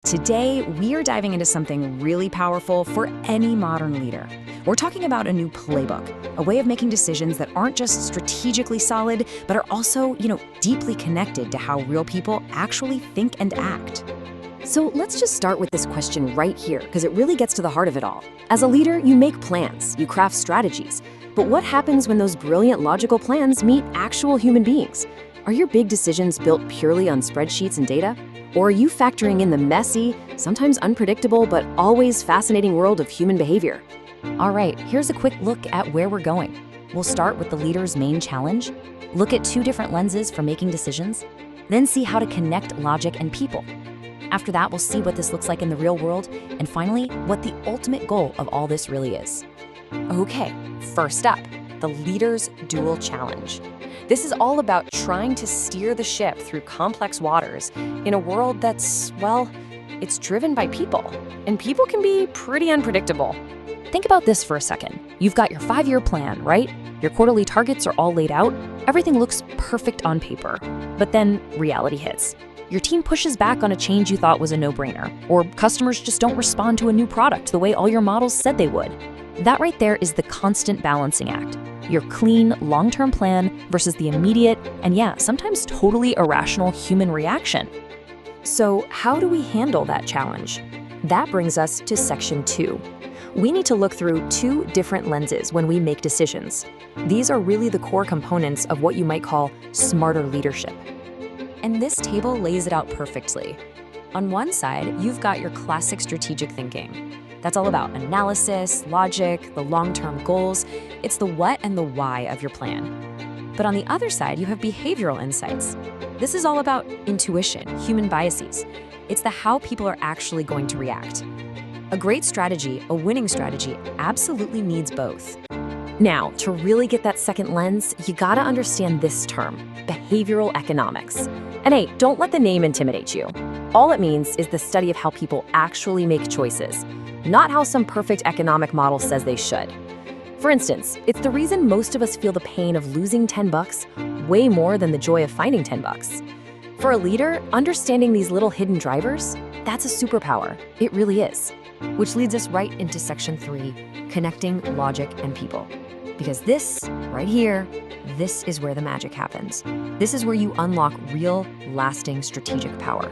Today, we are diving into something really powerful for any modern leader. We're talking about a new playbook, a way of making decisions that aren't just strategically solid, but are also, deeply connected to how real people actually think and act. So let's just start with this question right here, because it really gets to the heart of it all. As a leader, you make plans, you craft strategies. But what happens when those brilliant logical plans meet actual human beings? Are your big decisions built purely on spreadsheets and data? Or are you factoring in the messy, sometimes unpredictable, but always fascinating world of human behavior? All right, here's a quick look at where we're going. We'll start with the leader's main challenge, look at two different lenses for making decisions, then see how to connect logic and people. After that, we'll see what this looks like in the real world, and finally, what the ultimate goal of all this really is. Okay, first up, the leader's dual challenge. This is all about trying to steer the ship through complex waters in a world that's, it's driven by people. And people can be pretty unpredictable. Think about this for a second. You've got your 5-year plan, right? Your quarterly targets are all laid out. Everything looks perfect on paper. But then reality hits. Your team pushes back on a change you thought was a no-brainer, or customers just don't respond to a new product the way all your models said they would. That right there is the constant balancing act. Your clean, long-term plan versus the immediate and sometimes totally irrational human reaction. So how do we handle that challenge? That brings us to section 2. We need to look through two different lenses when we make decisions. These are really the core components of what you might call smarter leadership. And this table lays it out perfectly. On one side, you've got your classic strategic thinking. That's all about analysis, logic, the long-term goals. It's the what and the why of your plan. But on the other side, you have behavioral insights. This is all about intuition, human biases. It's the how people are actually going to react. A great strategy, a winning strategy, absolutely needs both. Now, to really get that second lens, you gotta understand this term, behavioral economics. And hey, don't let the name intimidate you. All it means is the study of how people actually make choices, not how some perfect economic model says they should. For instance, it's the reason most of us feel the pain of losing $10 way more than the joy of finding $10. For a leader, understanding these little hidden drivers, that's a superpower. It really is. Which leads us right into section 3, connecting logic and people. Because this, right here, this is where the magic happens. This is where you unlock real, lasting strategic power.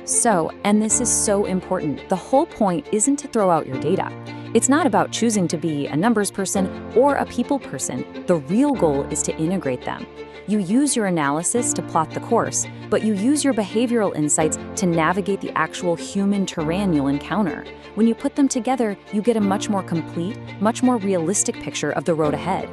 So, and this is so important, the whole point isn't to throw out your data. It's not about choosing to be a numbers person or a people person. The real goal is to integrate them. You use your analysis to plot the course, but you use your behavioral insights to navigate the actual human terrain you'll encounter. When you put them together, you get a much more complete, much more realistic picture of the road ahead.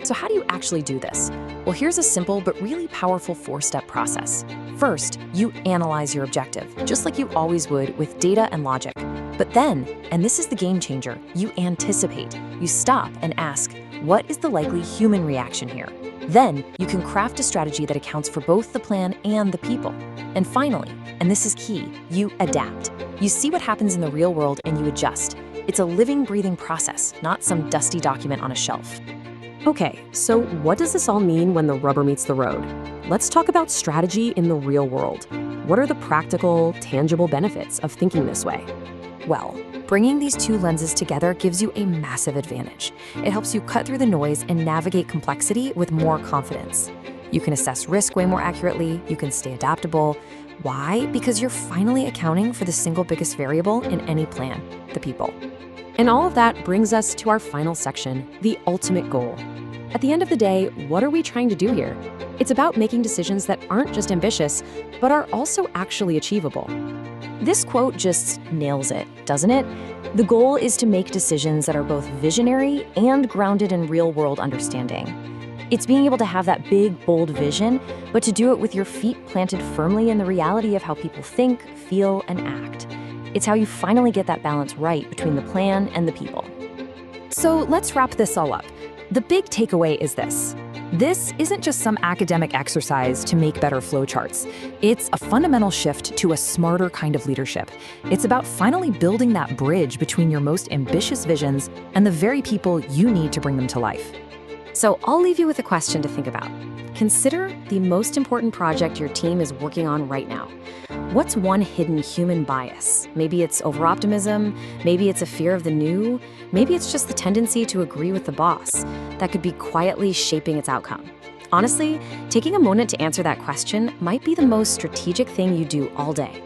So how do you actually do this? Well, here's a simple but really powerful 4-step process. First, you analyze your objective, just like you always would with data and logic. But then, and this is the game changer, you anticipate. You stop and ask, what is the likely human reaction here? Then, you can craft a strategy that accounts for both the plan and the people. And finally, and this is key, you adapt. You see what happens in the real world and you adjust. It's a living, breathing process, not some dusty document on a shelf. Okay, so what does this all mean when the rubber meets the road? Let's talk about strategy in the real world. What are the practical, tangible benefits of thinking this way? Well, bringing these two lenses together gives you a massive advantage. It helps you cut through the noise and navigate complexity with more confidence. You can assess risk way more accurately, you can stay adaptable. Why? Because you're finally accounting for the single biggest variable in any plan, the people. And all of that brings us to our final section, the ultimate goal. At the end of the day, what are we trying to do here? It's about making decisions that aren't just ambitious, but are also actually achievable. This quote just nails it, doesn't it? The goal is to make decisions that are both visionary and grounded in real-world understanding. It's being able to have that big, bold vision, but to do it with your feet planted firmly in the reality of how people think, feel, and act. It's how you finally get that balance right between the plan and the people. So let's wrap this all up. The big takeaway is this. This isn't just some academic exercise to make better flowcharts. It's a fundamental shift to a smarter kind of leadership. It's about finally building that bridge between your most ambitious visions and the very people you need to bring them to life. So I'll leave you with a question to think about. consider the most important project your team is working on right now. What's one hidden human bias? Maybe it's overoptimism, maybe it's a fear of the new, maybe it's just the tendency to agree with the boss that could be quietly shaping its outcome. Honestly, taking a moment to answer that question might be the most strategic thing you do all day.